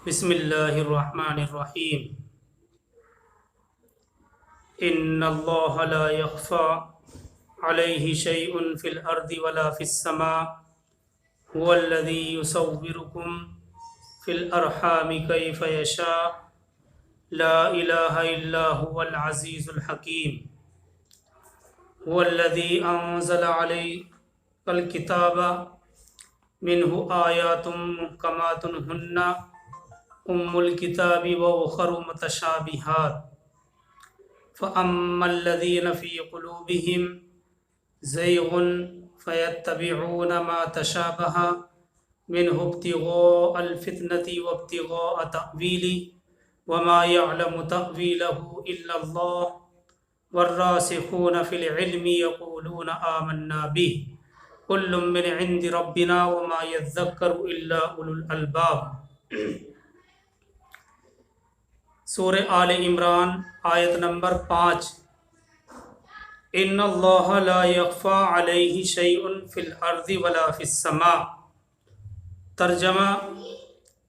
بسم اللہ الرحمن الرحیم ان اللہ لا یخفى علیہ شیء فی الارض ولا فی السماء هو الذی یصورکم فی الارحام کیف یشاء لا الہ الا هو العزیز الحکیم هو الذی انزل علیک الکتاب منہ آیات محکمات ہن ام الکتاب واخر متشابہات فأما الذین فی قلوبہم زیغ فیتبعون ما تشابہ منہ ابتغاء الفتنة وابتغاء تأویلہ وما یعلم تأویلہ الا اللہ والراسخون فی العلم یقولون آمنا بہ کل من عند ربنا وما یذکر الا اولو الالباب۔ سورہ آل عمران آیت نمبر 5۔ ان اللہ لا یخفی علیہ شیء فی الارض ولا فی السماء۔ ترجمہ: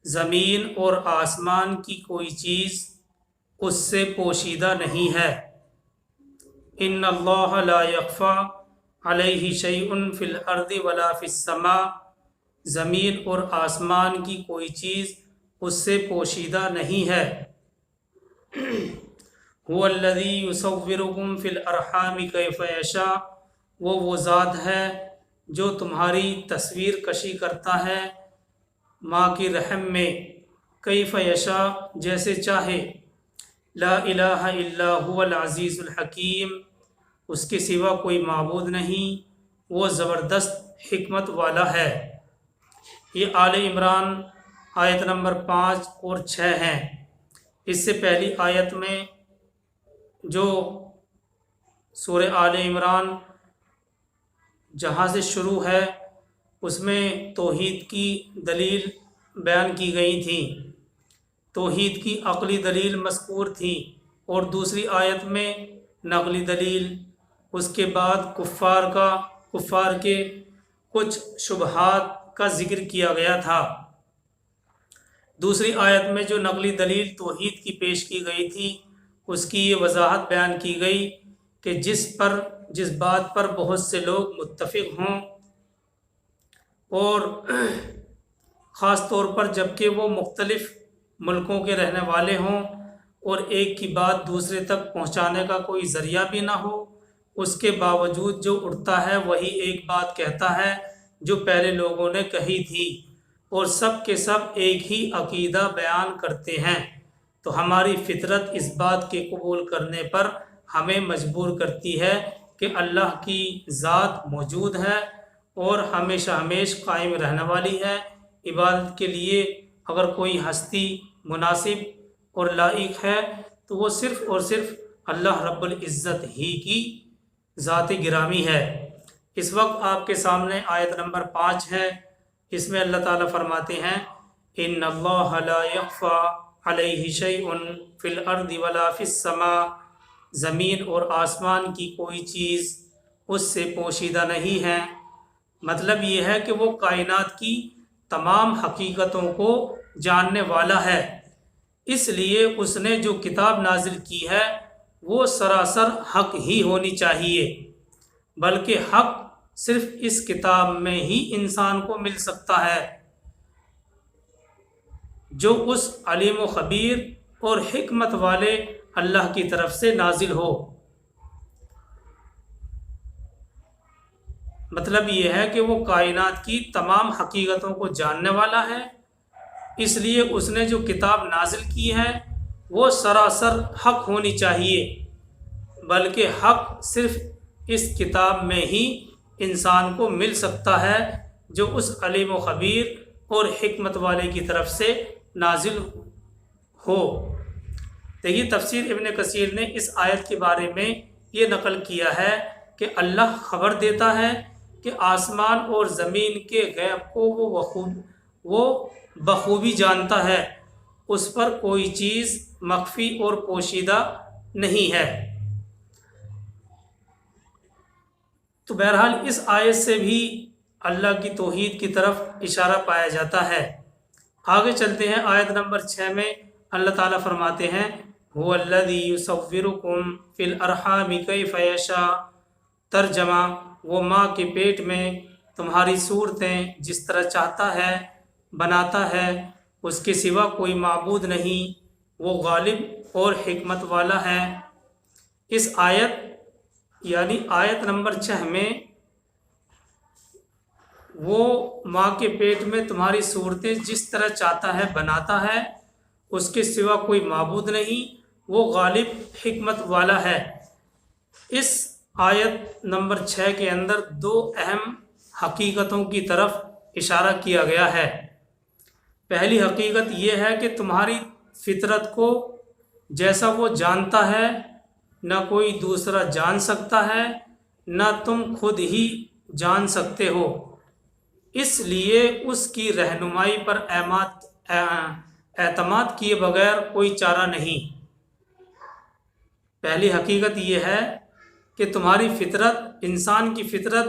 زمین اور آسمان کی کوئی چیز اس سے پوشیدہ نہیں ہے۔ ان اللہ لا یخفی علیہ شیء فی الارض ولا فی السماء۔ زمین اور آسمان کی کوئی چیز اس سے پوشیدہ نہیں ہے۔ هو الذی یصورکم فی الارحام کیف یشاء۔ وہ ذات ہے جو تمہاری تصویر کشی کرتا ہے ماں کی رحم میں، کیف یشاء جیسے چاہے۔ لا الہ الا هو العزیز الحکیم۔ اس کے سوا کوئی معبود نہیں، وہ زبردست حکمت والا ہے۔ یہ آل عمران آیت نمبر 5 اور 6 ہیں۔ اس سے پہلی آیت میں جو سورہ آل عمران جہاں سے شروع ہے اس میں توحید کی دلیل بیان کی گئی تھی، توحید کی عقلی دلیل مذکور تھی، اور دوسری آیت میں نقلی دلیل، اس کے بعد کفار کے کچھ شبہات کا ذکر کیا گیا تھا۔ دوسری آیت میں جو نقلی دلیل توحید کی پیش کی گئی تھی اس کی یہ وضاحت بیان کی گئی کہ جس بات پر بہت سے لوگ متفق ہوں، اور خاص طور پر جبکہ وہ مختلف ملکوں کے رہنے والے ہوں اور ایک کی بات دوسرے تک پہنچانے کا کوئی ذریعہ بھی نہ ہو، اس کے باوجود جو اٹھتا ہے وہی ایک بات کہتا ہے جو پہلے لوگوں نے کہی تھی، اور سب کے سب ایک ہی عقیدہ بیان کرتے ہیں، تو ہماری فطرت اس بات کے قبول کرنے پر ہمیں مجبور کرتی ہے کہ اللہ کی ذات موجود ہے اور ہمیشہ ہمیش قائم رہنے والی ہے۔ عبادت کے لیے اگر کوئی ہستی مناسب اور لائق ہے تو وہ صرف اور صرف اللہ رب العزت ہی کی ذات گرامی ہے۔ اس وقت آپ کے سامنے آیت نمبر 5 ہے۔ اس میں اللہ تعالیٰ فرماتے ہیں ان اللہ لا یخفی علیہ شیء فی الارض ولا فی السماء۔ زمین اور آسمان کی کوئی چیز اس سے پوشیدہ نہیں ہے۔ مطلب یہ ہے کہ وہ کائنات کی تمام حقیقتوں کو جاننے والا ہے، اس لیے اس نے جو کتاب نازل کی ہے وہ سراسر حق ہی ہونی چاہیے، بلکہ حق صرف اس کتاب میں ہی انسان کو مل سکتا ہے جو اس علیم و خبیر اور حکمت والے اللہ کی طرف سے نازل ہو۔ مطلب یہ ہے کہ وہ کائنات کی تمام حقیقتوں کو جاننے والا ہے، اس لیے اس نے جو کتاب نازل کی ہے وہ سراسر حق ہونی چاہیے، بلکہ حق صرف اس کتاب میں ہی انسان کو مل سکتا ہے جو اس علیم و خبیر اور حکمت والے کی طرف سے نازل ہو۔ تو یہ تفسیر ابن کثیر نے اس آیت کے بارے میں یہ نقل کیا ہے کہ اللہ خبر دیتا ہے کہ آسمان اور زمین کے غیب کو وہ بخوبی جانتا ہے، اس پر کوئی چیز مخفی اور پوشیدہ نہیں ہے۔ تو بہرحال اس آیت سے بھی اللہ کی توحید کی طرف اشارہ پایا جاتا ہے آگے چلتے ہیں آیت نمبر 6 میں اللہ تعالیٰ فرماتے ہیں هو الذی یصورکم فی الارحام کیف یشاء، ترجمہ وہ ماں کے پیٹ میں تمہاری صورتیں جس طرح چاہتا ہے بناتا ہے، اس کے سوا کوئی معبود نہیں، وہ غالب اور حکمت والا ہے۔ اس آیت یعنی آیت نمبر 6 میں وہ ماں کے پیٹ میں تمہاری صورتیں جس طرح چاہتا ہے بناتا ہے، اس کے سوا کوئی معبود نہیں، وہ غالب حکمت والا ہے۔ اس آیت نمبر 6 کے اندر دو اہم حقیقتوں کی طرف اشارہ کیا گیا ہے۔ پہلی حقیقت یہ ہے کہ تمہاری فطرت کو جیسا وہ جانتا ہے نہ کوئی دوسرا جان سکتا ہے، نہ تم خود ہی جان سکتے ہو، اس لیے اس کی رہنمائی پر اعتماد کیے بغیر کوئی چارہ نہیں۔ پہلی حقیقت یہ ہے کہ تمہاری فطرت، انسان کی فطرت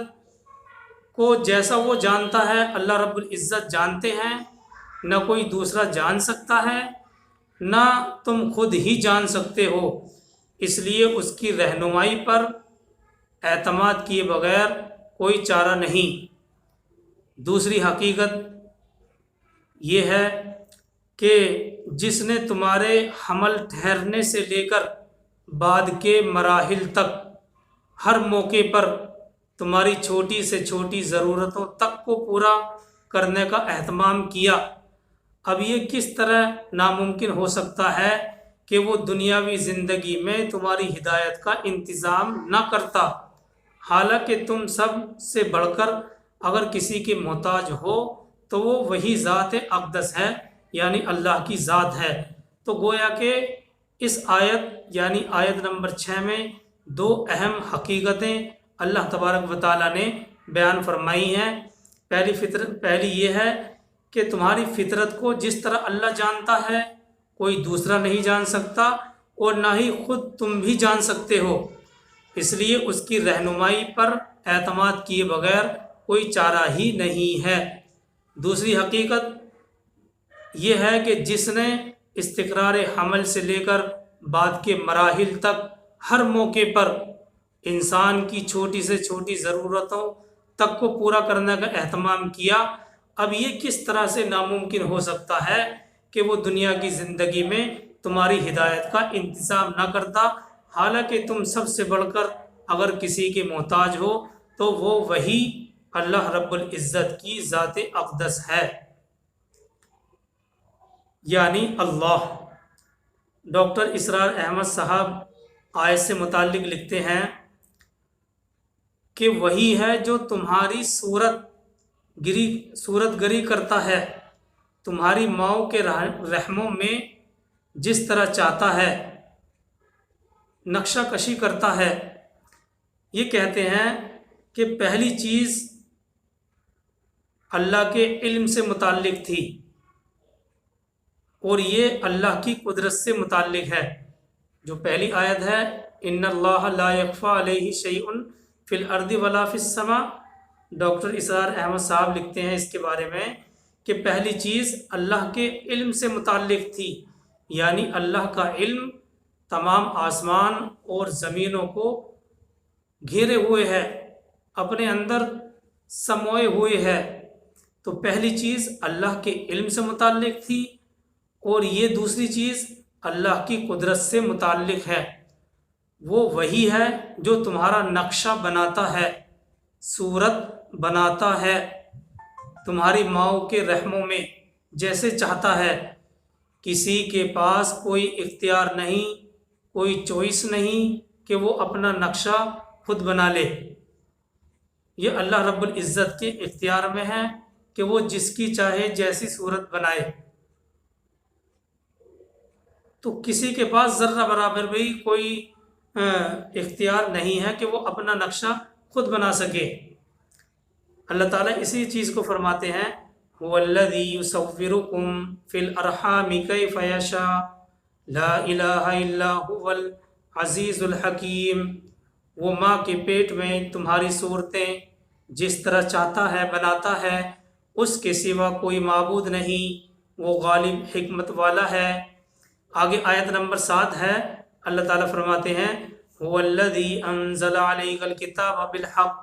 کو جیسا وہ جانتا ہے اللہ رب العزت جانتے ہیں، نہ کوئی دوسرا جان سکتا ہے، نہ تم خود ہی جان سکتے ہو، اس لیے اس کی رہنمائی پر اعتماد کیے بغیر کوئی چارہ نہیں۔ دوسری حقیقت یہ ہے کہ جس نے تمہارے حمل ٹھہرنے سے لے کر بعد کے مراحل تک ہر موقع پر تمہاری چھوٹی سے چھوٹی ضرورتوں تک کو پورا کرنے کا اہتمام کیا، اب یہ کس طرح ناممکن ہو سکتا ہے کہ وہ دنیاوی زندگی میں تمہاری ہدایت کا انتظام نہ کرتا، حالانکہ تم سب سے بڑھ کر اگر کسی کے محتاج ہو تو وہ وہی ذات اقدس ہے، یعنی اللہ کی ذات ہے۔ تو گویا کہ اس آیت یعنی آیت نمبر 6 میں دو اہم حقیقتیں اللہ تبارک و تعالیٰ نے بیان فرمائی ہیں۔ پہلی یہ ہے کہ تمہاری فطرت کو جس طرح اللہ جانتا ہے کوئی دوسرا نہیں جان سکتا، اور نہ ہی خود تم بھی جان سکتے ہو، اس لیے اس کی رہنمائی پر اعتماد کیے بغیر کوئی چارہ ہی نہیں ہے۔ دوسری حقیقت یہ ہے کہ جس نے استقرار حمل سے لے کر بعد کے مراحل تک ہر موقع پر انسان کی چھوٹی سے چھوٹی ضرورتوں تک کو پورا کرنے کا اہتمام کیا، اب یہ کس طرح سے ناممکن ہو سکتا ہے کہ وہ دنیا کی زندگی میں تمہاری ہدایت کا انتظام نہ کرتا، حالانکہ تم سب سے بڑھ کر اگر کسی کے محتاج ہو تو وہ وہی اللہ رب العزت کی ذات اقدس ہے، یعنی اللہ۔ ڈاکٹر اسرار احمد صاحب آیت سے متعلق لکھتے ہیں کہ وہی ہے جو تمہاری صورت گری کرتا ہے، تمہاری ماؤں کے رحموں میں جس طرح چاہتا ہے نقشہ کشی کرتا ہے۔ یہ کہتے ہیں کہ پہلی چیز اللہ کے علم سے متعلق تھی، اور یہ اللہ کی قدرت سے متعلق ہے۔ جو پہلی آیت ہے ان اللہ لا یخفی علیہ شیء فی الارض ولا فی السماء، ڈاکٹر اسرار احمد صاحب لکھتے ہیں اس کے بارے میں کہ پہلی چیز اللہ کے علم سے متعلق تھی، یعنی اللہ کا علم تمام آسمان اور زمینوں کو گھیرے ہوئے ہے، اپنے اندر سموئے ہوئے ہے۔ تو پہلی چیز اللہ کے علم سے متعلق تھی، اور یہ دوسری چیز اللہ کی قدرت سے متعلق ہے۔ وہ وہی ہے جو تمہارا نقشہ بناتا ہے، صورت بناتا ہے تمہاری ماؤں کے رحموں میں جیسے چاہتا ہے۔ کسی کے پاس کوئی اختیار نہیں، کوئی چوائس نہیں کہ وہ اپنا نقشہ خود بنا لے۔ یہ اللہ رب العزت کے اختیار میں ہے کہ وہ جس کی چاہے جیسی صورت بنائے۔ تو کسی کے پاس ذرہ برابر بھی کوئی اختیار نہیں ہے کہ وہ اپنا نقشہ خود بنا سکے۔ اللہ تعالیٰ اسی چیز کو فرماتے ہیں هو الذی یصورکم فی الارحام کیف یشاء لا الہ الا هو العزیز الحکیم۔ وہ ماں کے پیٹ میں تمہاری صورتیں جس طرح چاہتا ہے بناتا ہے، اس کے سوا کوئی معبود نہیں، وہ غالب حکمت والا ہے۔ آگے آیت نمبر 7 ہے، اللہ تعالیٰ فرماتے ہیں هو الذی انزل علیک الکتاب بالحق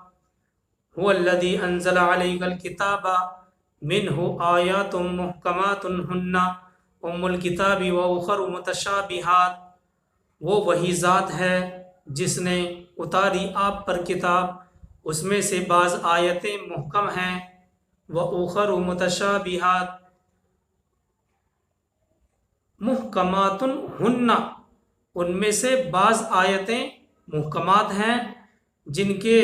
هو الذی انزل علیک الکتاب منہ آیات محکمات ہن ام الکتاب و اخر متشابہات، وہ وہی ذات ہے جس نے اتاری آپ پر کتاب، اس میں سے بعض آیتیں محکم ہیں، وَأُخَرُ مُتَشَابِهَاتٌ محکمات ہن، ان میں سے بعض آیتیں محکمات ہیں جن کے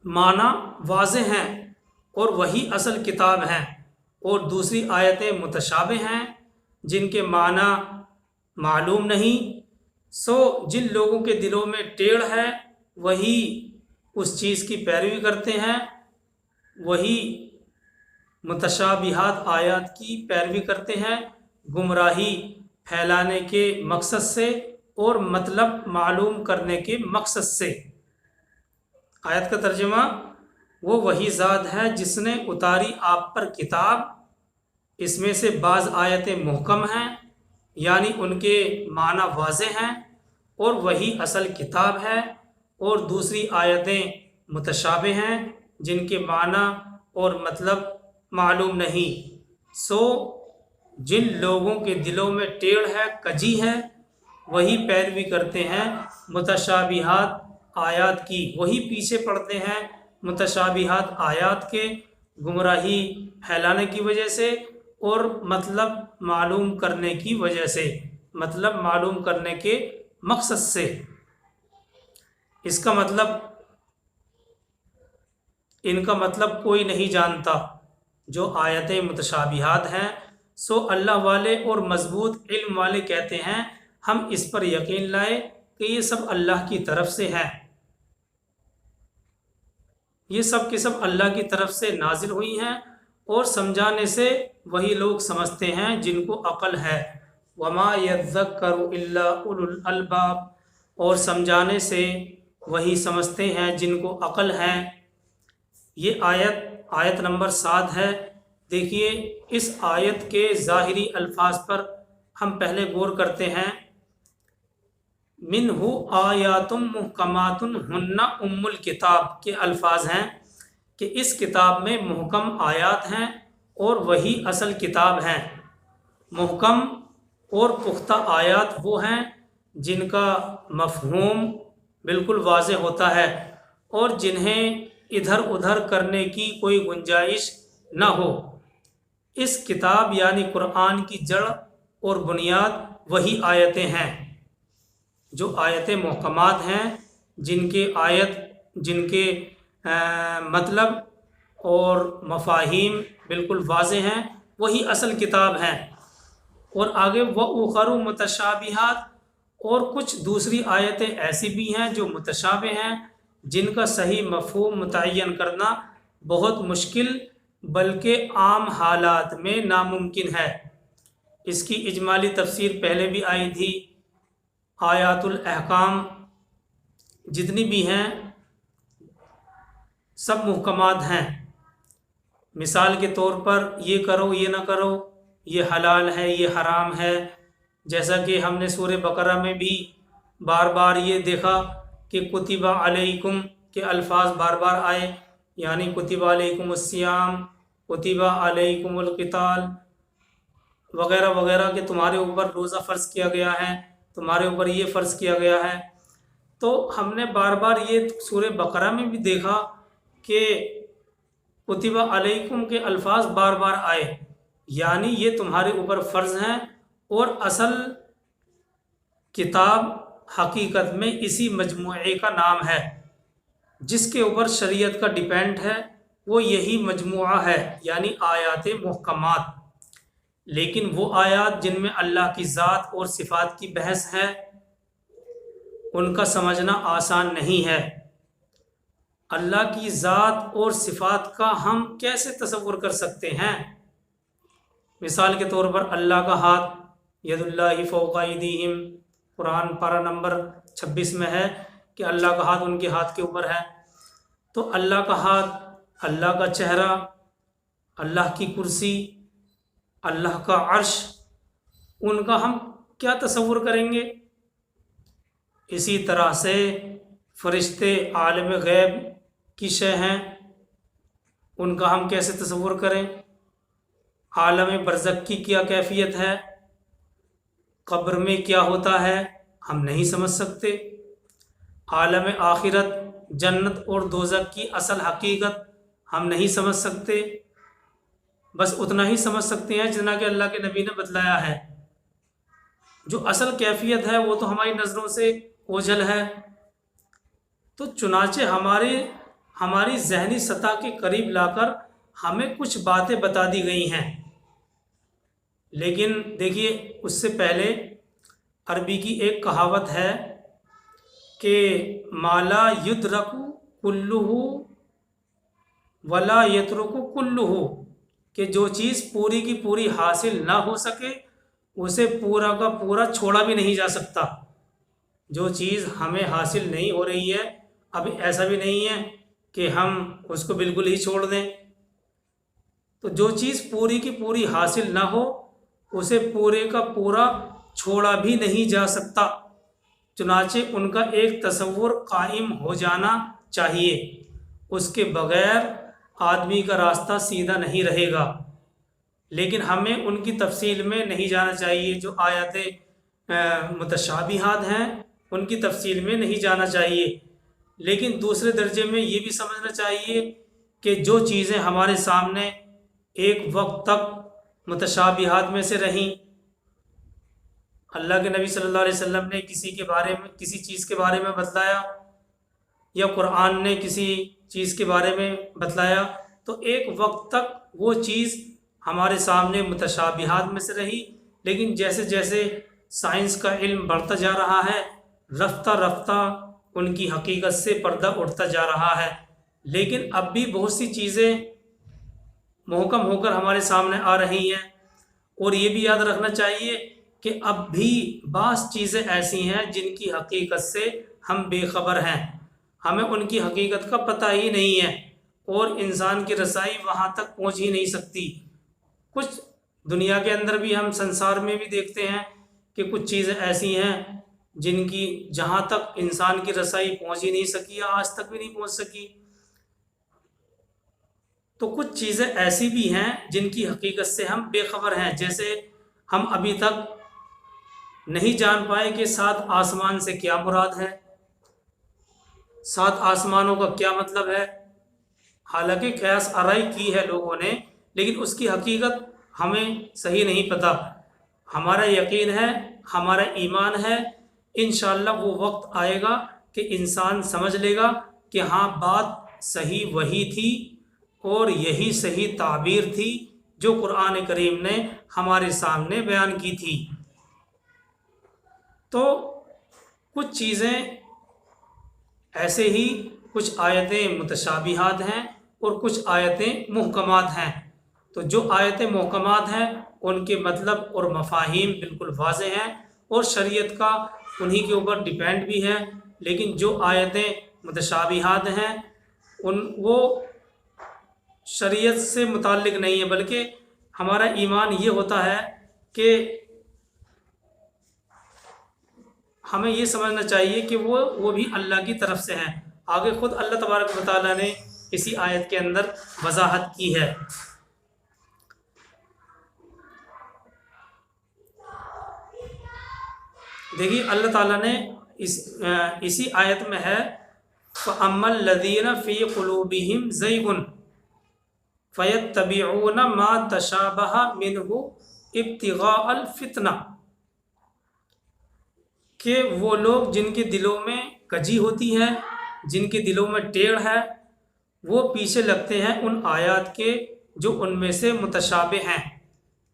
معنی واضح ہیں اور وہی اصل کتاب ہیں، اور دوسری آیتیں متشابہ ہیں جن کے معنی معلوم نہیں۔ سو جن لوگوں کے دلوں میں ٹیڑھ ہے وہی اس چیز کی پیروی کرتے ہیں، وہی متشابہات آیات کی پیروی کرتے ہیں گمراہی پھیلانے کے مقصد سے اور مطلب معلوم کرنے کے مقصد سے۔ آیت کا ترجمہ، وہ وہی ذات ہے جس نے اتاری آپ پر کتاب، اس میں سے بعض آیتیں محکم ہیں یعنی ان کے معنی واضح ہیں اور وہی اصل کتاب ہے، اور دوسری آیتیں متشابہ ہیں جن کے معنی اور مطلب معلوم نہیں۔ سو جن لوگوں کے دلوں میں ٹیڑھ ہے، کجی ہے، وہی پیروی کرتے ہیں متشابہات آیات کی، وہی پیچھے پڑتے ہیں متشابہات آیات کے، گمراہی پھیلانے کی وجہ سے اور مطلب معلوم کرنے کی وجہ سے، مطلب معلوم کرنے کے مقصد سے۔ اس کا مطلب، ان کا مطلب کوئی نہیں جانتا جو آیتیں متشابہات ہیں۔ سو اللہ والے اور مضبوط علم والے کہتے ہیں ہم اس پر یقین لائے کہ یہ سب اللہ کی طرف سے ہے، یہ سب کے سب اللہ کی طرف سے نازل ہوئی ہیں، اور سمجھانے سے وہی لوگ سمجھتے ہیں جن کو عقل ہے۔ وما یذکر الا اولو الالباب، اور سمجھانے سے وہی سمجھتے ہیں جن کو عقل ہے۔ یہ آیت نمبر 7 ہے۔ دیکھیے اس آیت کے ظاہری الفاظ پر ہم پہلے غور کرتے ہیں۔ منہ آیات محکمات ہن ام الکتاب کے الفاظ ہیں کہ اس کتاب میں محکم آیات ہیں اور وہی اصل کتاب ہیں۔ محکم اور پختہ آیات وہ ہیں جن کا مفہوم بالکل واضح ہوتا ہے اور جنہیں ادھر ادھر کرنے کی کوئی گنجائش نہ ہو۔ اس کتاب یعنی قرآن کی جڑ اور بنیاد وہی آیتیں ہیں، جو آیتیں محکمات ہیں، جن کے مطلب اور مفاہیم بالکل واضح ہیں، وہی اصل کتاب ہیں۔ اور آگے وَأُخَرُ مُتَشَابِهَاتٌ، اور کچھ دوسری آیتیں ایسی بھی ہیں جو متشابہ ہیں، جن کا صحیح مفہوم متعین کرنا بہت مشکل بلکہ عام حالات میں ناممکن ہے۔ اس کی اجمالی تفسیر پہلے بھی آئی تھی۔ آیات الاحکام جتنی بھی ہیں سب محکمات ہیں۔ مثال کے طور پر یہ کرو یہ نہ کرو، یہ حلال ہے یہ حرام ہے، جیسا کہ ہم نے سورہ بقرہ میں بھی بار بار یہ دیکھا کہ کتب علیکم کے الفاظ بار بار آئے، یعنی کتب علیکم الصیام، کتب علیکم القتال وغیرہ وغیرہ، کہ تمہارے اوپر روزہ فرض کیا گیا ہے، تمہارے اوپر یہ فرض کیا گیا ہے۔ تو ہم نے بار بار یہ سورہ بقرہ میں بھی دیکھا کہ کتب علیکم کے الفاظ بار بار آئے، یعنی یہ تمہارے اوپر فرض ہیں، اور اصل کتاب حقیقت میں اسی مجموعے کا نام ہے، جس کے اوپر شریعت کا ڈیپینڈ ہے وہ یہی مجموعہ ہے، یعنی آیات محکمات۔ لیکن وہ آیات جن میں اللہ کی ذات اور صفات کی بحث ہے، ان کا سمجھنا آسان نہیں ہے۔ اللہ کی ذات اور صفات کا ہم کیسے تصور کر سکتے ہیں؟ مثال کے طور پر اللہ کا ہاتھ، ید اللہ فوق ایدیہم، قرآن پارہ نمبر 26 میں ہے کہ اللہ کا ہاتھ ان کے ہاتھ کے اوپر ہے۔ تو اللہ کا ہاتھ، اللہ کا چہرہ، اللہ کی کرسی، اللہ کا عرش، ان کا ہم کیا تصور کریں گے؟ اسی طرح سے فرشتے عالم غیب کی شے ہیں، ان کا ہم کیسے تصور کریں؟ عالم برزخ کی کیا کیفیت ہے، قبر میں کیا ہوتا ہے، ہم نہیں سمجھ سکتے۔ عالم آخرت، جنت اور دوزخ کی اصل حقیقت ہم نہیں سمجھ سکتے، بس اتنا ہی سمجھ سکتے ہیں جتنا کہ اللہ کے نبی نے بتلایا ہے۔ جو اصل کیفیت ہے وہ تو ہماری نظروں سے اوجھل ہے۔ تو چنانچہ ہماری ذہنی سطح کے قریب لا کر ہمیں کچھ باتیں بتا دی گئی ہیں، لیکن دیکھیے اس سے پہلے عربی کی ایک کہاوت ہے کہ مالا یدرک کلہ ولا یترک کلہ، کہ جو چیز پوری کی پوری حاصل نہ ہو سکے اسے پورا کا پورا چھوڑا بھی نہیں جا سکتا۔ جو چیز ہمیں حاصل نہیں ہو رہی ہے، اب ایسا بھی نہیں ہے کہ ہم اس کو بالکل ہی چھوڑ دیں۔ تو جو چیز پوری کی پوری حاصل نہ ہو اسے پورے کا پورا چھوڑا بھی نہیں جا سکتا، چنانچہ ان کا ایک تصور قائم ہو جانا چاہیے، اس کے بغیر آدمی کا راستہ سیدھا نہیں رہے گا۔ لیکن ہمیں ان کی تفصیل میں نہیں جانا چاہیے، جو آیات متشابہات ہیں ان کی تفصیل میں نہیں جانا چاہیے، لیکن دوسرے درجے میں یہ بھی سمجھنا چاہیے کہ جو چیزیں ہمارے سامنے ایک وقت تک متشابہات میں سے رہیں، اللہ کے نبی صلی اللہ علیہ وسلم نے کسی چیز کے بارے میں بتلایا، یا قرآن نے کسی چیز کے بارے میں بتلایا، تو ایک وقت تک وہ چیز ہمارے سامنے متشابہات میں سے رہی، لیکن جیسے جیسے سائنس کا علم بڑھتا جا رہا ہے، رفتہ رفتہ ان کی حقیقت سے پردہ اٹھتا جا رہا ہے۔ لیکن اب بھی بہت سی چیزیں محکم ہو کر ہمارے سامنے آ رہی ہیں، اور یہ بھی یاد رکھنا چاہیے کہ اب بھی بعض چیزیں ایسی ہیں جن کی حقیقت سے ہم بے خبر ہیں، ہمیں ان کی حقیقت کا پتہ ہی نہیں ہے، اور انسان کی رسائی وہاں تک پہنچ ہی نہیں سکتی۔ کچھ دنیا کے اندر بھی ہم سنسار میں بھی دیکھتے ہیں کہ کچھ چیزیں ایسی ہیں جن کی جہاں تک انسان کی رسائی پہنچ ہی نہیں سکی یا آج تک بھی نہیں پہنچ سکی۔ تو کچھ چیزیں ایسی بھی ہیں جن کی حقیقت سے ہم بے خبر ہیں، جیسے ہم ابھی تک نہیں جان پائے کہ 7 آسمان سے کیا مراد ہے، 7 آسمانوں کا کیا مطلب ہے۔ حالانکہ قیاس آرائی کی ہے لوگوں نے، لیکن اس کی حقیقت ہمیں صحیح نہیں پتہ۔ ہمارا یقین ہے، ہمارا ایمان ہے، انشاءاللہ وہ وقت آئے گا کہ انسان سمجھ لے گا کہ ہاں بات صحیح وہی تھی، اور یہی صحیح تعبیر تھی جو قرآن کریم نے ہمارے سامنے بیان کی تھی۔ تو کچھ چیزیں ایسے ہی، کچھ آیتیں متشابہات ہیں اور کچھ آیتیں محکمات ہیں۔ تو جو آیتیں محکمات ہیں ان کے مطلب اور مفاہیم بالکل واضح ہیں اور شریعت کا انہی کے اوپر ڈیپینڈ بھی ہے، لیکن جو آیتیں متشابہات ہیں وہ شریعت سے متعلق نہیں ہے، بلکہ ہمارا ایمان یہ ہوتا ہے کہ ہمیں یہ سمجھنا چاہیے کہ وہ بھی اللہ کی طرف سے ہیں۔ آگے خود اللہ تبارک و تعالیٰ نے اسی آیت کے اندر وضاحت کی ہے۔ دیکھیے اللہ تعالیٰ نے اسی آیت میں ہے فَأَمَّا الَّذِينَ فِي قُلُوبِهِمْ زَيْغٌ فَيَتَّبِعُونَ مَا تَشَابَهَ مِنْهُ ابْتِغَاءَ الْفِتْنَةِ، کہ وہ لوگ جن کے دلوں میں کجی ہوتی ہے، جن کے دلوں میں ٹیڑھ ہے، وہ پیچھے لگتے ہیں ان آیات کے جو ان میں سے متشابہ ہیں،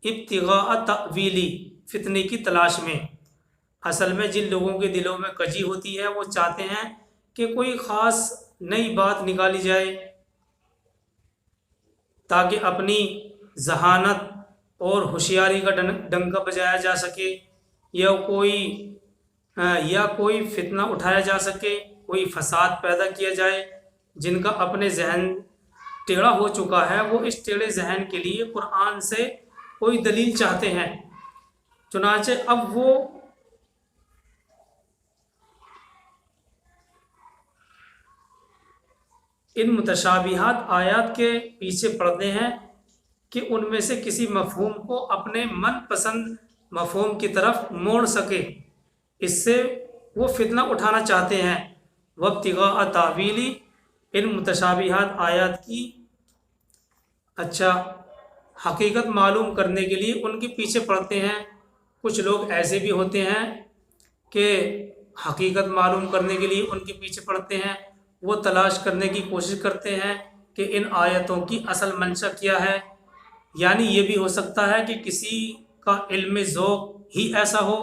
ابتغاء تأویلی، فتنے کی تلاش میں۔ اصل میں جن لوگوں کے دلوں میں کجی ہوتی ہے وہ چاہتے ہیں کہ کوئی خاص نئی بات نکالی جائے تاکہ اپنی ذہانت اور ہوشیاری کا ڈنکا بجایا جا سکے، یا کوئی فتنہ اٹھایا جا سکے، کوئی فساد پیدا کیا جائے۔ جن کا اپنے ذہن ٹیڑھا ہو چکا ہے وہ اس ٹیڑھے ذہن کے لیے قرآن سے کوئی دلیل چاہتے ہیں۔ چنانچہ اب وہ ان متشابہات آیات کے پیچھے پڑتے ہیں کہ ان میں سے کسی مفہوم کو اپنے من پسند مفہوم کی طرف موڑ سکے، اس سے وہ فتنہ اٹھانا چاہتے ہیں۔ وابتغاء تاویلی، ان متشابہات آیات کی حقیقت معلوم کرنے کے لیے ان کے پیچھے پڑتے ہیں۔ کچھ لوگ ایسے بھی ہوتے ہیں کہ حقیقت معلوم کرنے کے لیے ان کے پیچھے پڑتے ہیں، وہ تلاش کرنے کی کوشش کرتے ہیں کہ ان آیتوں کی اصل منشا کیا ہے۔ یعنی یہ بھی ہو سکتا ہے کہ کسی کا علم ذوق ہی ایسا ہو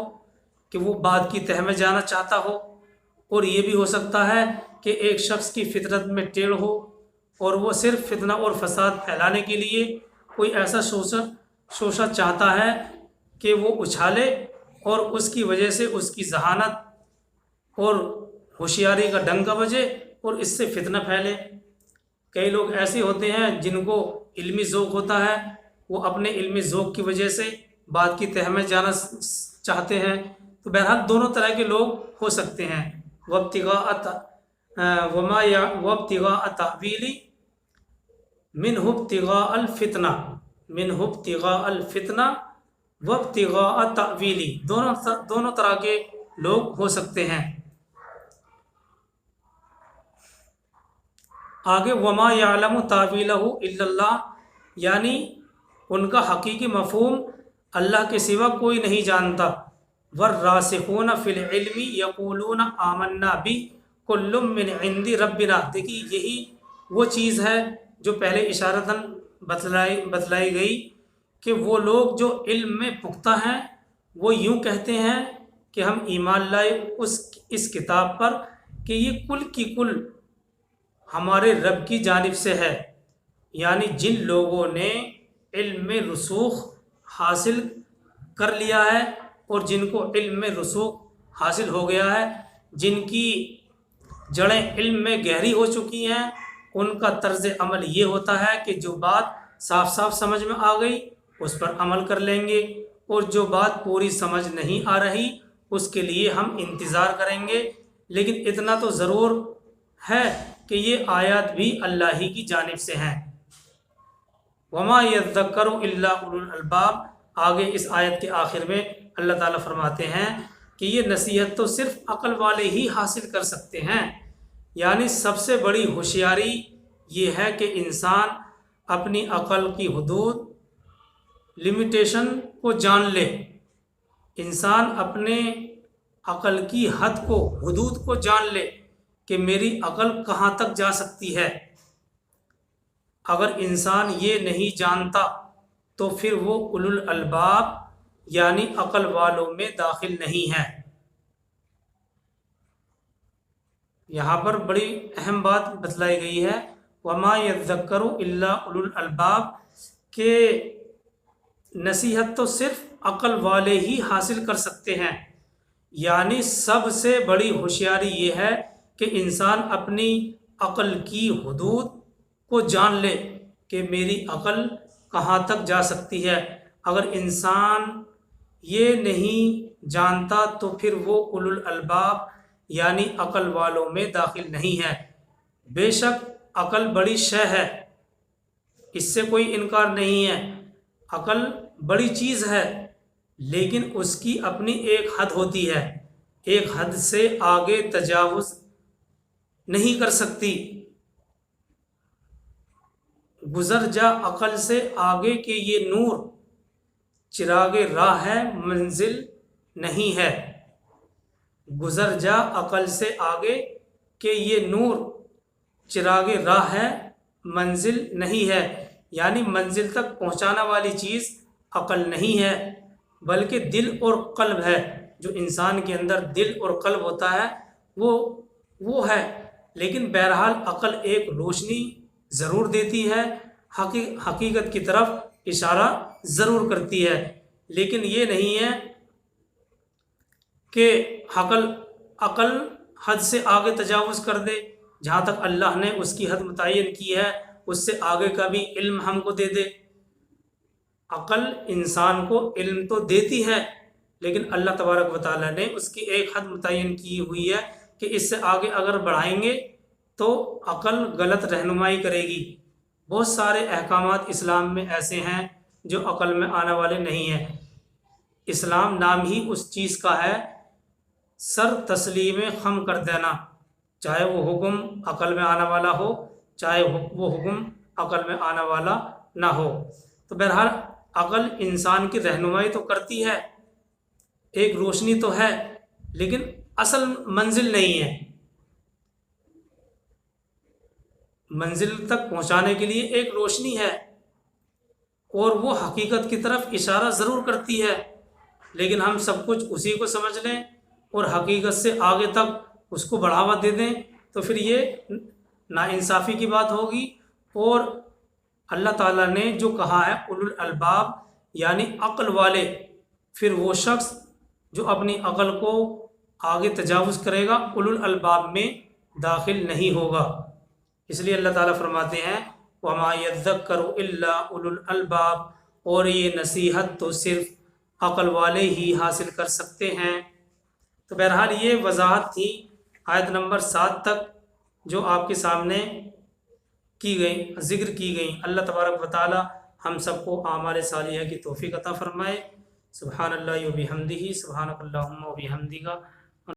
کہ وہ بات کی تہ میں جانا چاہتا ہو، اور یہ بھی ہو سکتا ہے کہ ایک شخص کی فطرت میں ٹیڑھ ہو اور وہ صرف فتنہ اور فساد پھیلانے کے لیے کوئی ایسا شوشہ چاہتا ہے کہ وہ اچھالے اور اس کی وجہ سے اس کی ذہانت اور ہوشیاری کا ڈنکا بجے اور اس سے فتنہ پھیلے۔ کئی لوگ ایسے ہوتے ہیں جن کو علمی ذوق ہوتا ہے، وہ اپنے علمی ذوق کی وجہ سے بات کی تہ میں جانا چاہتے ہیں۔ تو بہرحال دونوں طرح کے لوگ ہو سکتے ہیں۔ وابتغاء تأویلی منہ ابتغاء الفتنہ وابتغاء تأویلی، دونوں طرح کے لوگ ہو سکتے ہیں۔ آگے وما یعلم تاویلہ الا اللہ، یعنی ان کا حقیقی مفہوم اللہ کے سوا کوئی نہیں جانتا۔ والراسخون فی العلم یقولون آمنا بہ کل من عند ربنا، دیکھیے یہی وہ چیز ہے جو پہلے اشارتاً بتلائی گئی کہ وہ لوگ جو علم میں پختہ ہیں وہ یوں کہتے ہیں کہ ہم ایمان لائے اس کتاب پر کہ یہ کل کی کل ہمارے رب کی جانب سے ہے۔ یعنی جن لوگوں نے علم میں رسوخ حاصل کر لیا ہے اور جن کو علم میں رسوخ حاصل ہو گیا ہے، جن کی جڑیں علم میں گہری ہو چکی ہیں، ان کا طرز عمل یہ ہوتا ہے کہ جو بات صاف صاف سمجھ میں آ گئی اس پر عمل کر لیں گے، اور جو بات پوری سمجھ نہیں آ رہی اس کے لیے ہم انتظار کریں گے۔ لیکن اتنا تو ضرور ہے کہ یہ آیات بھی اللہ ہی کی جانب سے ہیں۔ وما یذکر الا اولو الالباب، آگے اس آیت کے آخر میں اللہ تعالیٰ فرماتے ہیں کہ یہ نصیحت تو صرف عقل والے ہی حاصل کر سکتے ہیں۔ یعنی سب سے بڑی ہوشیاری یہ ہے کہ انسان اپنی عقل کی حدود لمیٹیشن کو جان لے، انسان اپنے عقل کی حد کو، حدود کو جان لے کہ میری عقل کہاں تک جا سکتی ہے۔ اگر انسان یہ نہیں جانتا تو پھر وہ اولو الالباب یعنی عقل والوں میں داخل نہیں ہے۔ یہاں پر بڑی اہم بات بتلائی گئی ہے، وما یذکر الا اولو الالباب، کہ نصیحت تو صرف عقل والے ہی حاصل کر سکتے ہیں۔ یعنی سب سے بڑی ہوشیاری یہ ہے کہ انسان اپنی عقل کی حدود کو جان لے کہ میری عقل کہاں تک جا سکتی ہے۔ اگر انسان یہ نہیں جانتا تو پھر وہ اولو الالباب یعنی عقل والوں میں داخل نہیں ہے۔ بے شک عقل بڑی شے ہے، اس سے کوئی انکار نہیں ہے، عقل بڑی چیز ہے، لیکن اس کی اپنی ایک حد ہوتی ہے، ایک حد سے آگے تجاوز نہیں کر سکتی۔ گزر جا عقل سے آگے کہ یہ نور چراغ راہ ہے منزل نہیں ہے۔ گزر جا عقل سے آگے کہ یہ نور چراغ راہ ہے منزل نہیں ہے، یعنی منزل تک پہنچانا والی چیز عقل نہیں ہے بلکہ دل اور قلب ہے۔ جو انسان کے اندر دل اور قلب ہوتا ہے وہ ہے، لیکن بہرحال عقل ایک روشنی ضرور دیتی ہے، حقیقت کی طرف اشارہ ضرور کرتی ہے، لیکن یہ نہیں ہے کہ عقل حد سے آگے تجاوز کر دے، جہاں تک اللہ نے اس کی حد متعین کی ہے اس سے آگے کا بھی علم ہم کو دے دے۔ عقل انسان کو علم تو دیتی ہے، لیکن اللہ تبارک و تعالیٰ نے اس کی ایک حد متعین کی ہوئی ہے کہ اس سے آگے اگر بڑھائیں گے تو عقل غلط رہنمائی کرے گی۔ بہت سارے احکامات اسلام میں ایسے ہیں جو عقل میں آنے والے نہیں ہیں۔ اسلام نام ہی اس چیز کا ہے سر تسلیم خم کر دینا، چاہے وہ حکم عقل میں آنے والا ہو، چاہے وہ حکم عقل میں آنے والا نہ ہو۔ تو بہرحال عقل انسان کی رہنمائی تو کرتی ہے، ایک روشنی تو ہے، لیکن اصل منزل نہیں ہے۔ منزل تک پہنچانے کے لیے ایک روشنی ہے اور وہ حقیقت کی طرف اشارہ ضرور کرتی ہے، لیکن ہم سب کچھ اسی کو سمجھ لیں اور حقیقت سے آگے تک اس کو بڑھاوا دے دیں تو پھر یہ ناانصافی کی بات ہوگی۔ اور اللہ تعالیٰ نے جو کہا ہے اولو الالباب یعنی عقل والے، پھر وہ شخص جو اپنی عقل کو آگے تجاوز کرے گا اولو الالباب میں داخل نہیں ہوگا۔ اس لیے اللہ تعالیٰ فرماتے ہیں وَمَا يَذَّكَّرُ إِلَّا أُولُو الْأَلْبَابِ، اور یہ نصیحت تو صرف عقل والے ہی حاصل کر سکتے ہیں۔ تو بہرحال یہ وضاحت تھی آیت نمبر 7 تک جو آپ کے سامنے کی گئی، ذکر کی گئی۔ اللہ تبارک و تعالیٰ ہم سب کو اعمال صالحہ کی توفیق عطا فرمائے۔ سبحان اللہ و بحمدہ، سبحانک اللہم و بحمدک،